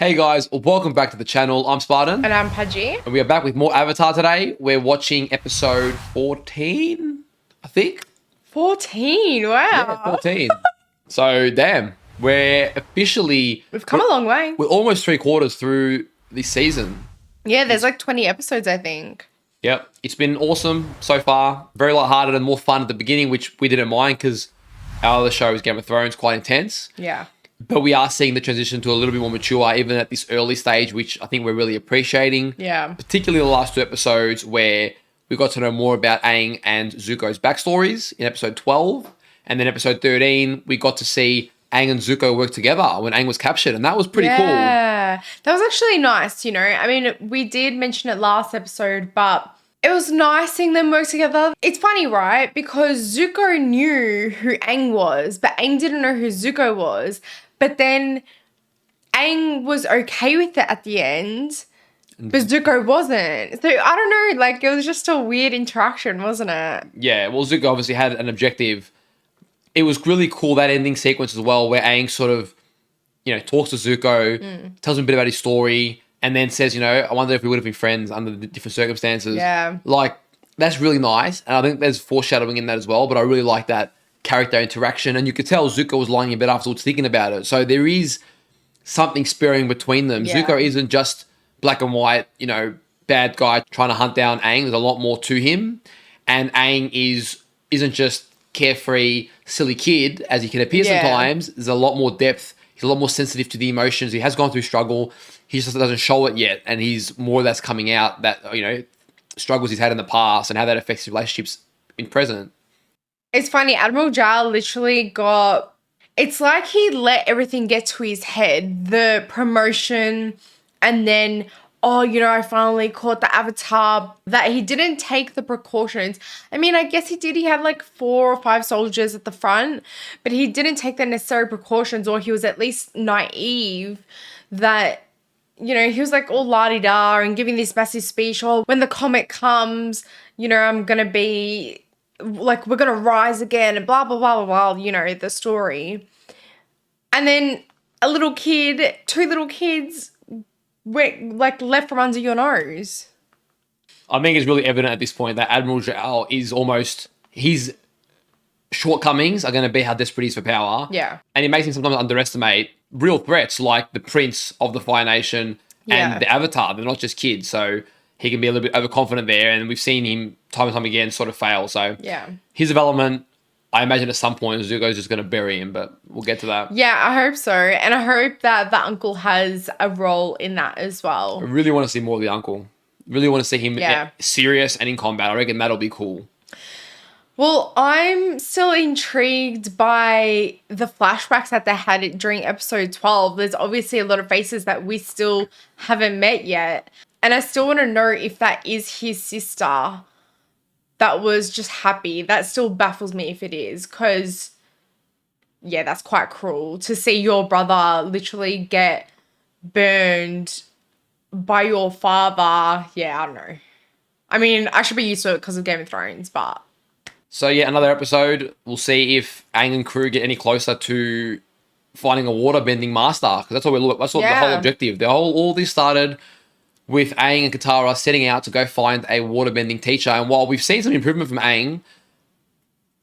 Hey guys, welcome back to the channel. I'm Spartan. And I'm Pudgy. And we are back with more Avatar today. We're watching episode 14, I think. 14, wow. Yeah, 14. So, damn, we've come a long way. We're almost 3/4 through this season. Yeah, there's like 20 episodes, I think. Yep, it's been awesome so far. Very lighthearted and more fun at the beginning, which we didn't mind because our other show is Game of Thrones, quite intense. Yeah. But we are seeing the transition to a little bit more mature, even at this early stage, which I think we're really appreciating. Yeah. Particularly the last two episodes where we got to know more about Aang and Zuko's backstories in episode 12. And then episode 13, we got to see Aang and Zuko work together when Aang was captured. And that was pretty cool. Yeah. That was actually nice, you know. I mean, we did mention it last episode, but it was nice seeing them work together. It's funny, right? Because Zuko knew who Aang was, but Aang didn't know who Zuko was. But then Aang was okay with it at the end, but Zuko wasn't. So I don't know, like it was just a weird interaction, wasn't it? Yeah, well, Zuko obviously had an objective. It was really cool, that ending sequence as well, where Aang sort of, talks to Zuko, tells him a bit about his story, and then says, I wonder if we would have been friends under the different circumstances. Yeah. Like, that's really nice. And I think there's foreshadowing in that as well, but I really like that character interaction, and you could tell Zuko was lying in bed afterwards thinking about it. So there is something spurring between them. Yeah. Zuko isn't just black and white, bad guy trying to hunt down Aang. There's a lot more to him, and Aang isn't just carefree, silly kid as he can appear sometimes. There's a lot more depth. He's a lot more sensitive to the emotions. He has gone through struggle. He just doesn't show it yet, and he's more that's coming out that struggles he's had in the past and how that affects his relationships in present. It's funny, Admiral Jal literally it's like he let everything get to his head. The promotion and then, I finally caught the Avatar, that he didn't take the precautions. I mean, I guess he did. He had like 4 or 5 soldiers at the front, but he didn't take the necessary precautions, or he was at least naive that, he was like all la-di-da and giving this massive speech. Oh, when the comet comes, I'm going to be... like, we're gonna rise again and blah blah blah blah blah, the story. And then two little kids went like left from under your nose. I think it's really evident at this point that Admiral Zhao is almost, his shortcomings are going to be how desperate he is for power. Yeah. And it makes him sometimes underestimate real threats like the Prince of the Fire Nation and the Avatar. They're not just kids, so he can be a little bit overconfident there, and we've seen him time and time again sort of fail. So his development, I imagine at some point Zuko's just going to bury him, but we'll get to that. Yeah, I hope so. And I hope that the uncle has a role in that as well. I really want to see more of the uncle. Really want to see him serious and in combat. I reckon that'll be cool. Well, I'm still intrigued by the flashbacks that they had during episode 12. There's obviously a lot of faces that we still haven't met yet. And I still want to know if that is his sister that was just happy. That still baffles me if it is, because, that's quite cruel to see your brother literally get burned by your father. Yeah, I don't know. I mean, I should be used to it because of Game of Thrones, but... So, another episode. We'll see if Aang and crew get any closer to finding a waterbending master, because that's what that's what the whole objective. All this started with Aang and Katara setting out to go find a waterbending teacher. And while we've seen some improvement from Aang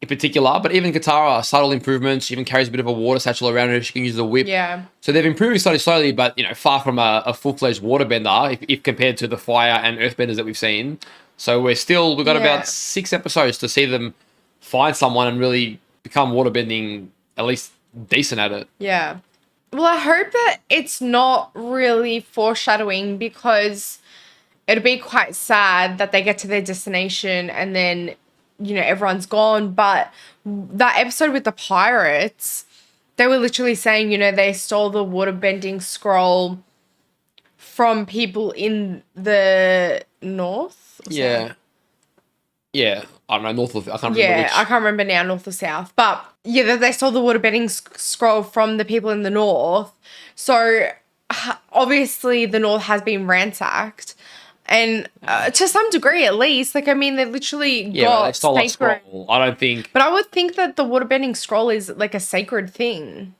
in particular, but even Katara, subtle improvements. She even carries a bit of a water satchel around her. She can use the whip. Yeah. So they've improved slowly, but, far from a full-fledged waterbender if compared to the fire and earthbenders that we've seen. So we've got about 6 episodes to see them find someone and really become waterbending at least decent at it. Yeah. Well, I hope that it's not really foreshadowing, because it'd be quite sad that they get to their destination and then, everyone's gone. But that episode with the pirates, they were literally saying, they stole the waterbending scroll from people in the north. Yeah. Yeah. I don't know, north of... I can't remember which. I can't remember now, north or south. But, they stole the waterbending scroll from the people in the north. So, obviously, the north has been ransacked. And to some degree, at least. Like, I mean, they literally got they stole sacred... a scroll. I don't think... But I would think that the waterbending scroll is, like, a sacred thing.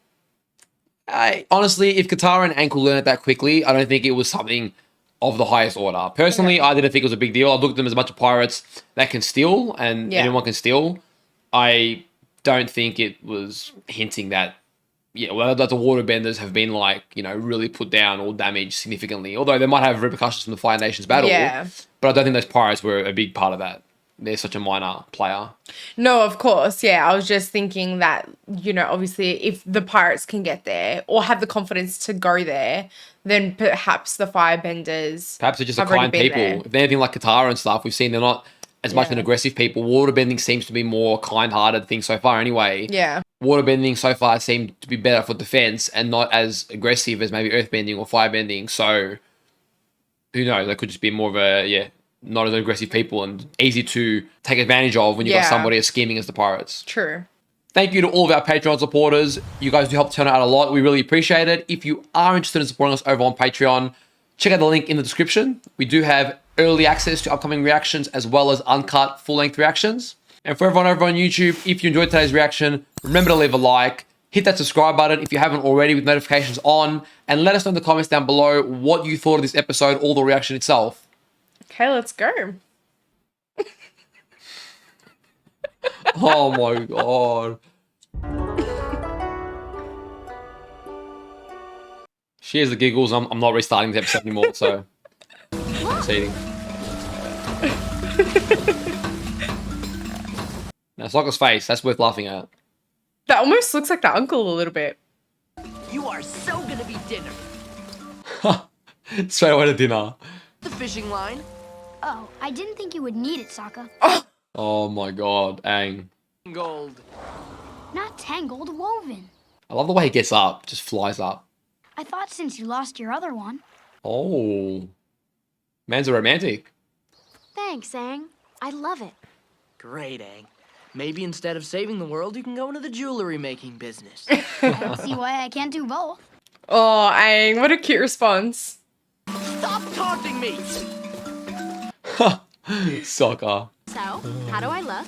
Honestly, if Katara and Aang could learn it that quickly, I don't think it was something of the highest order. Personally, I didn't think it was a big deal. I looked at them as a bunch of pirates that can steal, and anyone can steal. I don't think it was hinting that, that the waterbenders have been really put down or damaged significantly. Although they might have repercussions from the Fire Nations battle. Yeah. But I don't think those pirates were a big part of that. They're such a minor player. No, of course. Yeah, I was just thinking that, obviously if the pirates can get there or have the confidence to go there, then perhaps the firebenders. Perhaps they're just a kind people. There. If they're anything like Katara and stuff, we've seen they're not as much an aggressive people. Waterbending seems to be more kind-hearted thing so far anyway. Yeah. Waterbending so far seemed to be better for defense and not as aggressive as maybe earthbending or firebending. So, who knows? They could just be more of a, not as aggressive people and easy to take advantage of when you've got somebody as scheming as the pirates. True. Thank you to all of our Patreon supporters. You guys do help turn out a lot. We really appreciate it. If you are interested in supporting us over on Patreon, check out the link in the description. We do have early access to upcoming reactions as well as uncut full-length reactions. And for everyone over on YouTube, if you enjoyed today's reaction, remember to leave a like, hit that subscribe button if you haven't already with notifications on, and let us know in the comments down below what you thought of this episode or the reaction itself. Okay, let's go. Oh my god. She has the giggles. I'm not restarting the episode anymore, so proceeding. Now Sokka's face, that's worth laughing at. That almost looks like the uncle a little bit. You are so gonna be dinner. Straight away to dinner. The fishing line. Oh, I didn't think you would need it, Sokka. Oh my god, Aang. Gold. Not tangled, woven. I love the way he gets up, just flies up. I thought since you lost your other one. Oh. Man's a romantic. Thanks, Aang. I love it. Great, Aang. Maybe instead of saving the world, you can go into the jewelry making business. I don't see why I can't do both. Oh, Aang, what a cute response. Stop taunting me! Sokka. So, how do I look?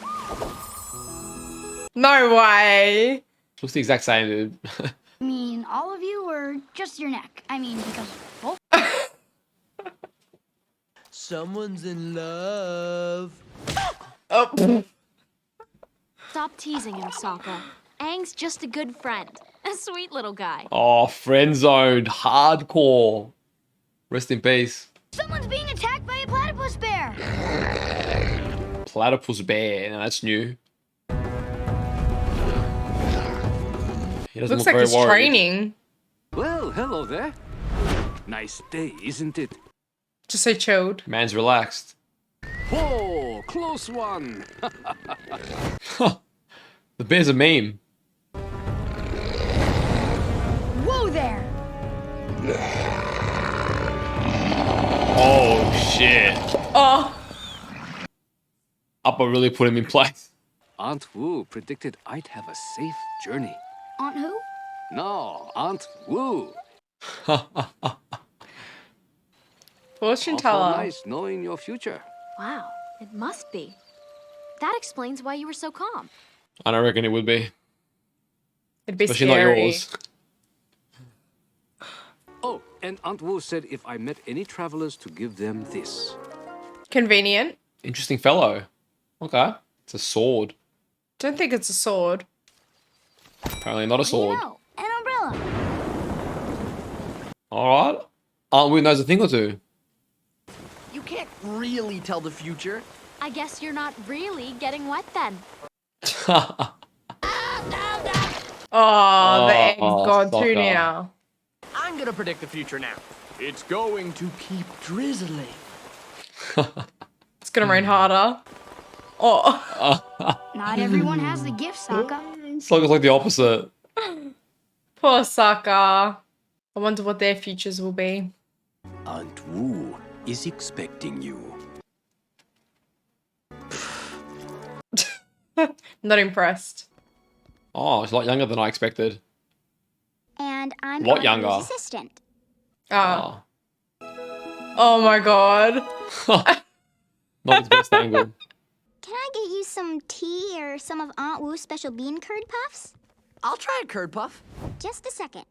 No way. Looks the exact same, dude. I mean, all of you or just your neck? I mean, because both. Someone's in love. Oh. Stop teasing him, Sokka. Aang's just a good friend. A sweet little guy. Oh, friend zoned. Hardcore. Rest in peace. Someone's being attacked by a platypus bear. Platypus bear. Now that's new. He doesn't Looks look like very he's worried. training. Well, hello there. Nice day, isn't it? Just so chilled. Man's relaxed. Oh, close one. The bear's a meme. Whoa there. Oh, shit. Oh. Appa really put him in place. Aunt Wu predicted I'd have a safe journey. Aunt who? No, Aunt Wu. Fortune Awful teller. nice knowing your future. Wow, it must be. That explains why you were so calm. I don't reckon it would be. It'd be Especially scary. not yours. Oh, and Aunt Wu said if I met any travelers to give them this. Convenient. Interesting fellow. Okay. It's a sword. Don't think it's a sword. Apparently not a sword. No, an umbrella. Alright. Aunt Wu knows a thing or two. You can't really tell the future. I guess you're not really getting wet then. Oh, the egg's gone too Sokka. now. I'm gonna predict the future now. It's going to keep drizzling. It's gonna rain harder. Oh. Not everyone has the gift, Sokka. Sokka's like the opposite. Poor Sokka. I wonder what their futures will be. Aunt Wu is expecting you. Not impressed. Oh, she's a lot younger than I expected. And I'm Lot Aunt younger. Wu's assistant. Oh. Oh. Oh my god. Not his best angle. Can I get you some tea or some of Aunt Wu's special bean curd puffs? I'll try a curd puff. Just a second.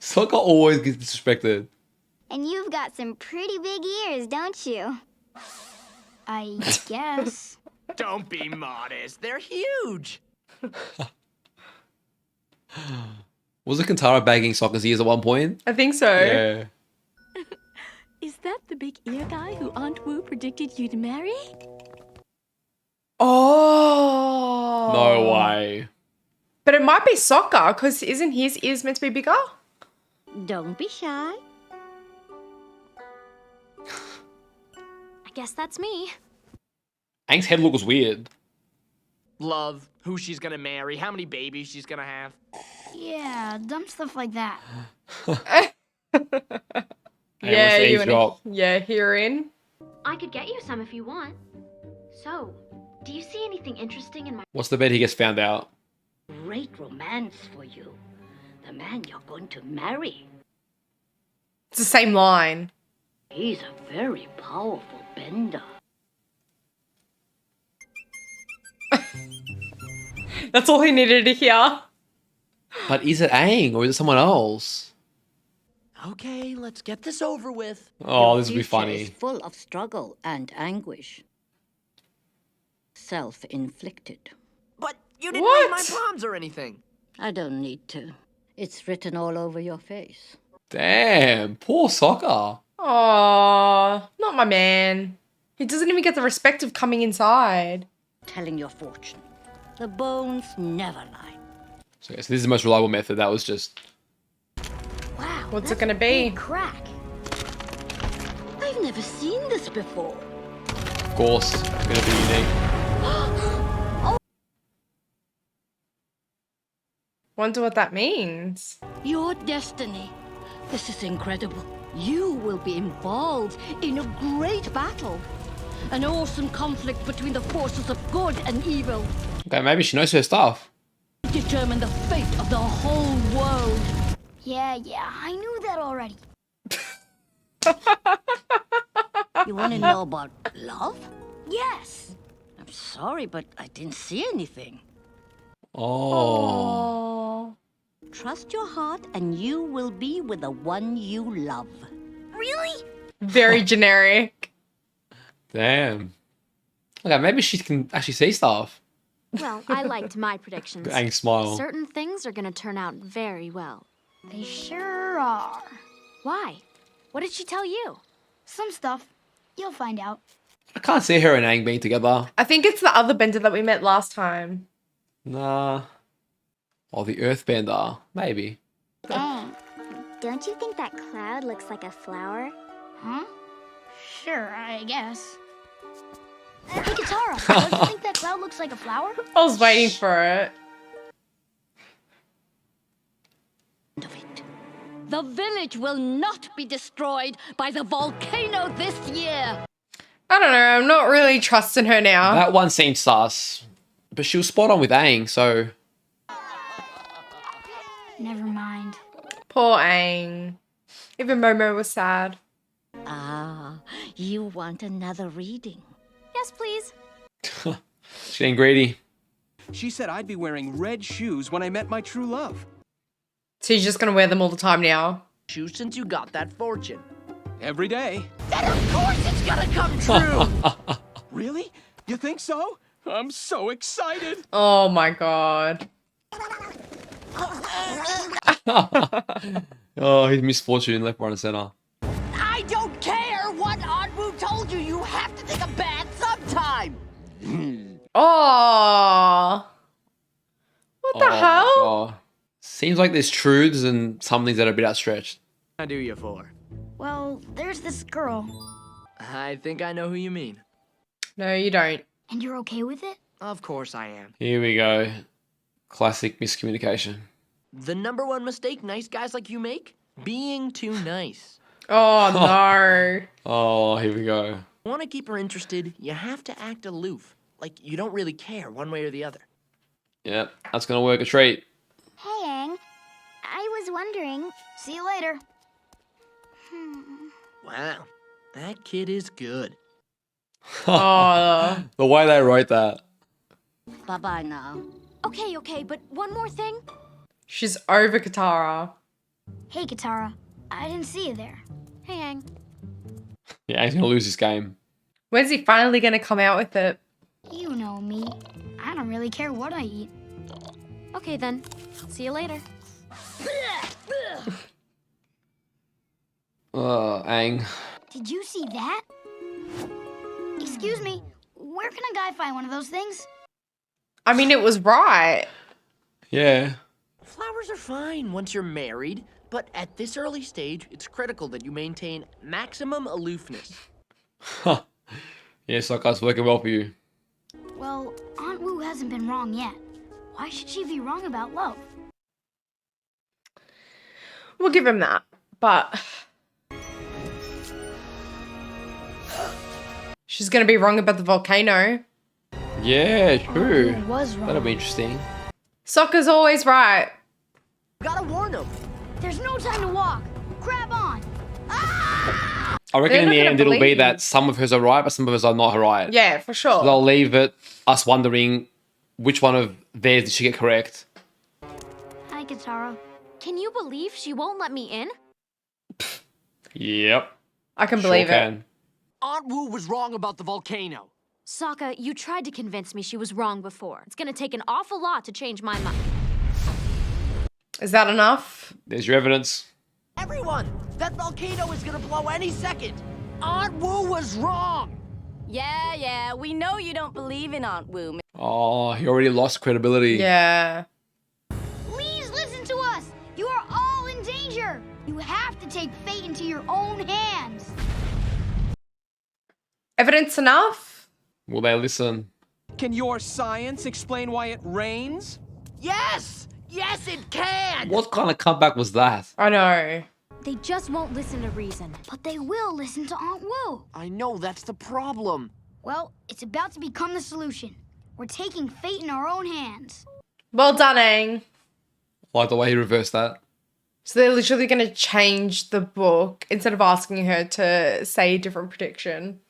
Sokka always gets disrespected. And you've got some pretty big ears, don't you? I guess. Don't be modest. They're huge. Was it Kantara bagging Sokka's ears at one point? I think so. Yeah. Is that the big ear guy who Aunt Wu predicted you'd marry? Oh. No way. But it might be Sokka, because isn't his ears meant to be bigger? Don't be shy. I guess that's me. Aang's head look was weird. Love, who she's gonna marry, how many babies she's gonna have. Yeah, dumb stuff like that. Yeah, what's the you age drop? Yeah, herein. I could get you some if you want. So, do you see anything interesting in my... What's the bet he gets found out? Great romance for you. The man you're going to marry. It's the same line. He's a very powerful bender. That's all he needed to hear. But is it Aang or is it someone else? Okay, let's get this over with. Oh, Your this would be future is funny. full of struggle and anguish. Self-inflicted. But you didn't What? read my palms or anything. I don't need to. It's written all over your face. Damn, poor Sokka. Oh, not my man. He doesn't even get the respect of coming inside. Telling your fortune. The bones never lie. So this is the most reliable method. That was just... Wow. What's it that's gonna a be? big crack. I've never seen this before. Of course, it's gonna be unique. Wonder what that means. Your destiny. This is incredible. You will be involved in a great battle. An awesome conflict between the forces of good and evil. Okay, maybe she knows her stuff. Determine the fate of the whole world. Yeah, I knew that already. You want to know about love? Yes. I'm sorry, but I didn't see anything. Oh. Oh. Trust your heart and you will be with the one you love. Really? Very generic. Damn. Okay, maybe she can actually see stuff. Well, I liked my predictions. Aang smile. Certain things are gonna turn out very well. They sure are. Why? What did she tell you? Some stuff. You'll find out. I can't see her and Aang being together. I think it's the other bender that we met last time. Nah. Or the Earthbender. Maybe. Aang, don't you think that cloud looks like a flower? Huh? Sure, I guess. Hey, Katara, don't you think that cloud looks like a flower? I was waiting for it. Of it. The village will not be destroyed by the volcano this year. I don't know. I'm not really trusting her now. That one seemed sus. But she was spot on with Aang, so... Never mind. Poor Aang. Even Momo was sad. Ah, you want another reading? Yes, please. She's getting greedy. She said I'd be wearing red shoes when I met my true love. So you're just gonna wear them all the time now? Shoes since you got that fortune. Every day. Then of course it's gonna come true. Really? You think so? I'm so excited. Oh my god. Oh, he's misfortune left, right, and center. I don't care what Anwu told you. You have to take a bath sometime. Oh. What the hell? God. Seems like there's truths and some things that are a bit outstretched. I do you for? Well, there's this girl. I think I know who you mean. No, you don't. And you're okay with it? Of course I am. Here we go. Classic miscommunication. The number one mistake nice guys like you make? Being too nice. Oh no. Oh, here we go. Want to keep her interested, you have to act aloof. Like you don't really care one way or the other. Yep, that's gonna work a treat. Hey, Aang. I was wondering. See you later. Wow, that kid is good. Oh. The way they wrote that. Bye-bye now. Okay, but one more thing. She's over Katara. Hey, Katara. I didn't see you there. Hey, Aang. Yeah, he's gonna lose this game. When's he finally going to come out with it? You know me. I don't really care what I eat. Okay, then. See you later. Aang. Did you see that? Excuse me. Where can a guy find one of those things? I mean, it was right. Yeah. Flowers are fine once you're married, but at this early stage, it's critical that you maintain maximum aloofness. Yeah, Sokka's working well for you. Well, Aunt Wu hasn't been wrong yet. Why should she be wrong about love? We'll give him that. But she's going to be wrong about the volcano. Yeah, true. Wu was wrong. That'll be interesting. Sokka's always right. Gotta warn them. There's no time to walk. Grab on. I reckon They're in not the gonna end it'll be believe. that some of hers are right, but some of hers are not right. Yeah, for sure. So they'll leave it us wondering which one of theirs did she get correct. Hi, Katara. Can you believe she won't let me in? Yep. I can believe sure it. can. Aunt Wu was wrong about the volcano. Sokka, you tried to convince me she was wrong before. It's gonna take an awful lot to change my mind. Is that enough? There's your evidence. Everyone, that volcano is gonna blow any second. Aunt Wu was wrong. Yeah, we know you don't believe in Aunt Wu. Oh, he already lost credibility. Yeah. Please listen to us. You are all in danger. You have to take fate into your own hands. Evidence enough? Will they listen? Can your science explain why it rains? Yes! Yes, it can! What kind of comeback was that? I know. They just won't listen to reason. But they will listen to Aunt Wu. I know, that's the problem. Well, it's about to become the solution. We're taking fate in our own hands. Well done, Aang. I like the way he reversed that. So they're literally going to change the book instead of asking her to say a different prediction.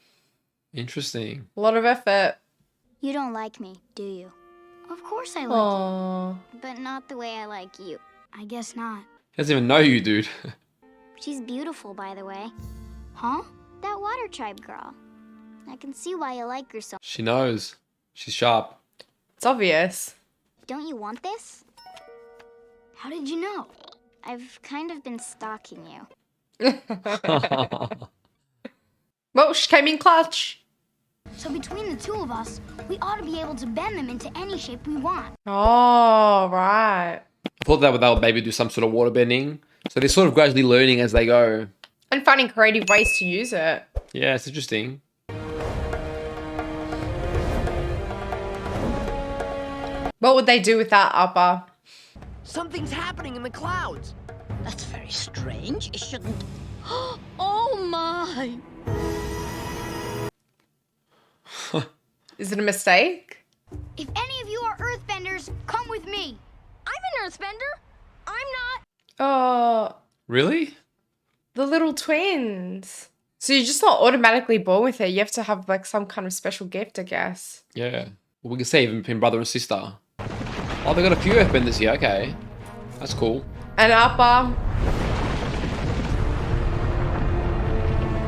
Interesting. A lot of effort. You don't like me, do you? Of course I like Aww. But not the way I like you. you. I guess not. He doesn't even know you, dude. She's beautiful, by the way. Huh? That water tribe girl. I can see why you like her so. She knows. She's sharp. It's obvious. Don't you want this? How did you know? I've kind of been stalking you. Well, she came in clutch. So between the two of us, we ought to be able to bend them into any shape we want. Oh, right. I thought that would maybe do some sort of water bending. So they're sort of gradually learning as they go. And finding creative ways to use it. Yeah, it's interesting. What would they do with that upper? Something's happening in the clouds. That's very strange. It shouldn't. Oh my! Is it a mistake? If any of you are earthbenders, come with me. I'm an earthbender. I'm not. Oh, Really? the little twins. So you're just not automatically born with it. You have to have like some kind of special gift, I guess. Yeah. Well, we can say even between brother and sister. Oh, they got a few earthbenders here. Okay. That's cool. And upper.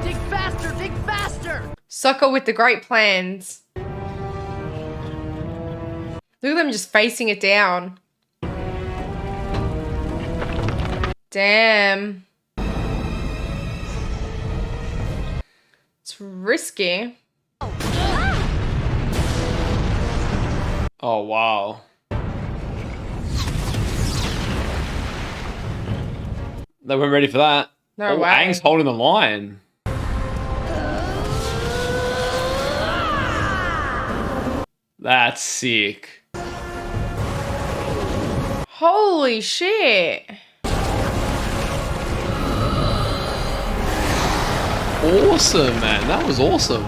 Dig faster, dig faster! Sokka with the great plans. Look at them just facing it down. Damn. It's risky. Oh, wow. They weren't ready for that. No oh, way. Aang's holding the line. That's sick. Holy shit. Awesome, man. That was awesome.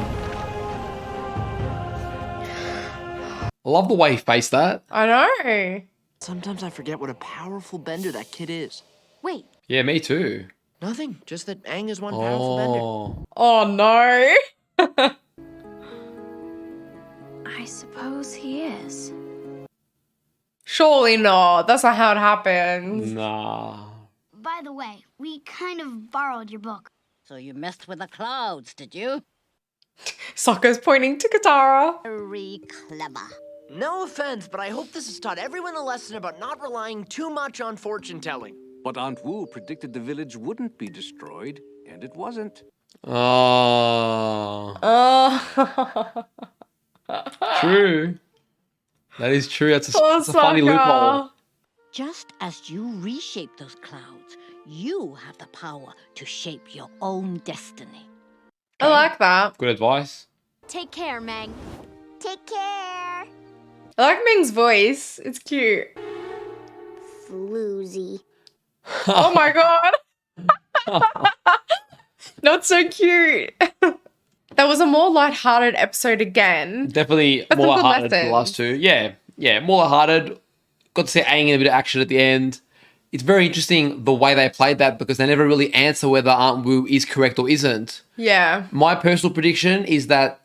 I love the way he faced that. I know. Sometimes I forget what a powerful bender that kid is. Wait, Yeah, me too. Nothing, just that Aang is one powerful bender. Oh. Oh no. I suppose he is. Surely not. That's not how it happens. Nah. By the way, we kind of borrowed your book. So you messed with the clouds, did you? Sokka's pointing to Katara. Very clever. No offense, but I hope this has taught everyone a lesson about not relying too much on fortune telling. But Aunt Wu predicted the village wouldn't be destroyed, and it wasn't. Oh. Oh. True. That is true. That's a Poor funny Sokka. loophole. Just as you reshape those clouds, you have the power to shape your own destiny. I like that. Good advice. Take care, Mang. Take care. I like Ming's voice. It's cute. Floozy. Oh my god. Not so cute. That was a more lighthearted episode again. Definitely But more some good lighthearted than the last two. Yeah, more lighthearted. Got to see Aang in a bit of action at the end. It's very interesting the way they played that because they never really answer whether Aunt Wu is correct or isn't. Yeah. My personal prediction is that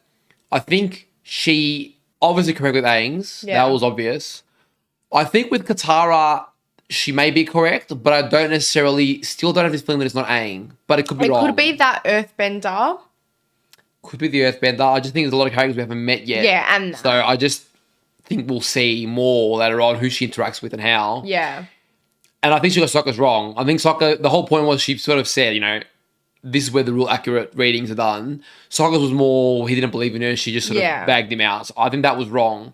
I think she obviously correct with Aang's. Yeah. That was obvious. I think with Katara, she may be correct, but I don't necessarily, still don't have this feeling that it's not Aang. But it could be It wrong. could be that earthbender. Could be the Earthbender. I just think there's a lot of characters we haven't met yet. Yeah, and So I just think we'll see more later on who she interacts with and how. yeah. And I think she got Sokka's wrong. I think Sokka, the whole point was she sort of said, you know, this is where the real accurate readings are done. Sokka's was more, he didn't believe in her. She just sort Yeah. of bagged him out. So I think that was wrong.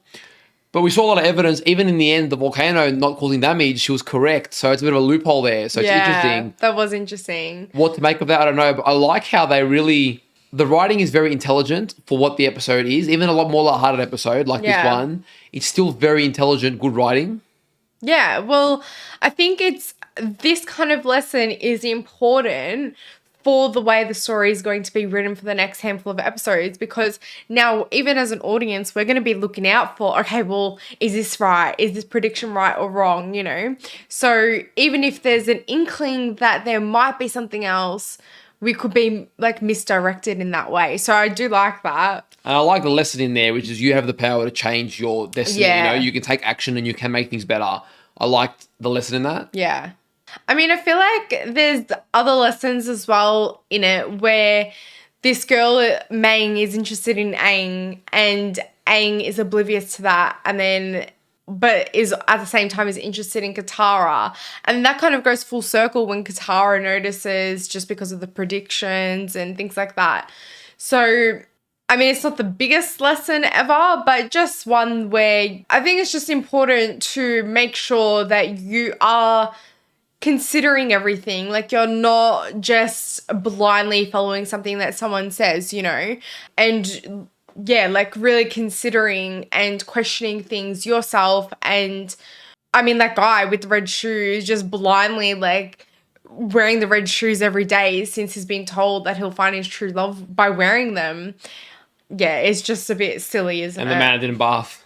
But we saw a lot of evidence, even in the end, the volcano not causing damage, she was correct. So it's a bit of a loophole there. So it's interesting. That was interesting. What to make of that, I don't know. But I like how they really, the writing is very intelligent for what the episode is. Even a lot more lighthearted episode like this one. It's still very intelligent, good writing. Yeah, well, I think this kind of lesson is important for the way the story is going to be written for the next handful of episodes because now, even as an audience, we're going to be looking out for, okay, well, is this right? Is this prediction right or wrong, you know? So even if there's an inkling that there might be something else, we could be like misdirected in that way. So I do like that. And I like the lesson in there, which is you have the power to change your destiny. Yeah. You know, you can take action and you can make things better. I liked the lesson in that. Yeah. I mean, I feel like there's other lessons as well in it where this girl, Mang, is interested in Aang and Aang is oblivious to that and then but is at the same time is interested in Katara. And that kind of goes full circle when Katara notices just because of the predictions and things like that. So, I mean, it's not the biggest lesson ever, but just one where I think it's just important to make sure that you are considering everything. Like, you're not just blindly following something that someone says, you know? And yeah, like really considering and questioning things yourself. And I mean, that guy with the red shoes just blindly like wearing the red shoes every day since he's been told that he'll find his true love by wearing them. Yeah, it's just a bit silly, isn't it? And the man didn't bath.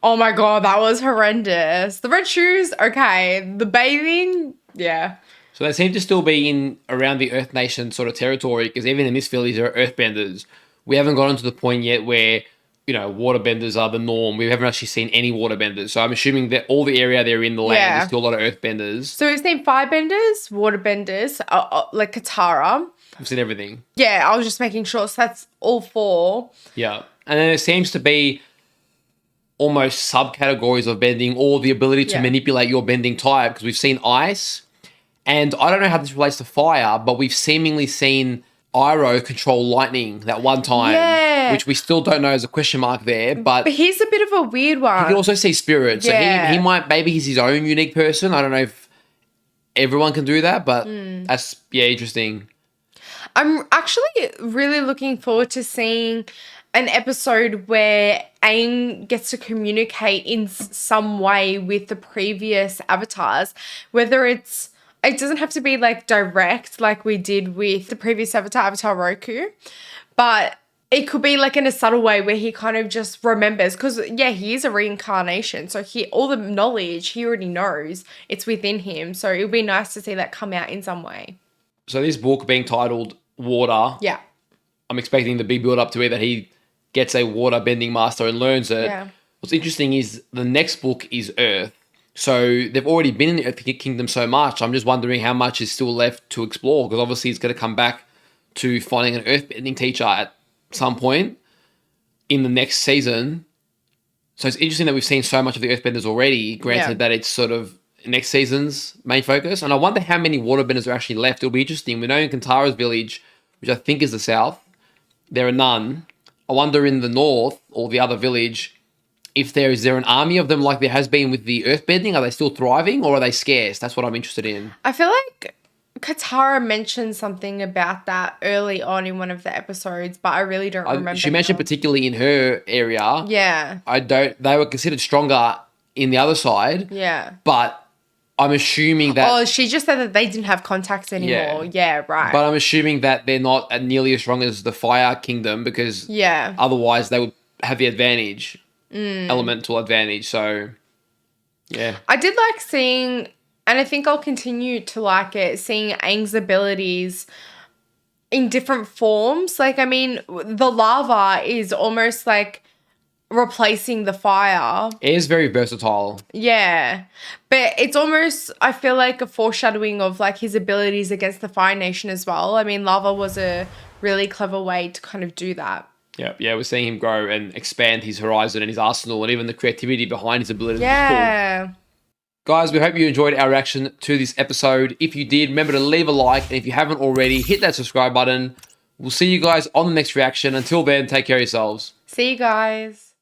Oh my god, that was horrendous. The red shoes, okay. The bathing, yeah. So they seem to still be in around the Earth Nation sort of territory because even in this village there are Earthbenders. We haven't gotten to the point yet where, you know, waterbenders are the norm. We haven't actually seen any waterbenders. So I'm assuming that all the area they're in the land, Yeah. there's still a lot of Earthbenders. So we've seen firebenders, waterbenders, like Katara. We've seen everything. Yeah, I was just making sure. So that's all four. Yeah. And then it seems to be almost subcategories of bending or the ability to Yeah. manipulate your bending type because we've seen ice. And I don't know how this relates to fire, but we've seemingly seen Iroh control lightning that one time, Yeah. which we still don't know as a question mark there. But But he's a bit of a weird one. you can also see spirit. So Yeah. he might, maybe he's his own unique person. I don't know if everyone can do that, but that's, yeah, interesting. I'm actually really looking forward to seeing an episode where Aang gets to communicate in some way with the previous avatars, whether it doesn't have to be like direct like we did with the previous Avatar Roku, but it could be like in a subtle way where he kind of just remembers because yeah, he is a reincarnation. So all the knowledge he already knows, it's within him. So it would be nice to see that come out in some way. So this book being titled Water, Yeah. I'm expecting the big build up to it that he gets a water bending master and learns it. Yeah. what's interesting is the next book is Earth. So they've already been in the Earth Kingdom so much. I'm just wondering how much is still left to explore, because obviously it's going to come back to finding an earthbending teacher at some point in the next season. So it's interesting that we've seen so much of the earthbenders already, granted that it's sort of next season's main focus. And I wonder how many waterbenders are actually left. It'll be interesting. We know in Kantara's village, which I think is the south, there are none. I wonder in the north, or the other village, if is there an army of them like there has been with the earthbending? Are they still thriving, or are they scarce? That's what I'm interested in. I feel like Katara mentioned something about that early on in one of the episodes, but I really don't remember. She mentioned particularly in her area. Yeah. They were considered stronger in the other side. Yeah. But I'm assuming that... Oh, she just said that they didn't have contacts anymore. Yeah, right. But I'm assuming that they're not nearly as strong as the Fire Kingdom, because otherwise they would have the advantage, elemental advantage. So, yeah. I did like seeing, and I think I'll continue to like it, seeing Aang's abilities in different forms. Like, I mean, the lava is almost like replacing the fire. It is very versatile. Yeah. But it's almost, I feel like, a foreshadowing of like his abilities against the Fire Nation as well. I mean, lava was a really clever way to kind of do that. Yeah, we're seeing him grow and expand his horizon and his arsenal, and even the creativity behind his abilities. Yeah. Cool. Guys, we hope you enjoyed our reaction to this episode. If you did, remember to leave a like, and if you haven't already, hit that subscribe button. We'll see you guys on the next reaction. Until then, take care of yourselves. See you guys.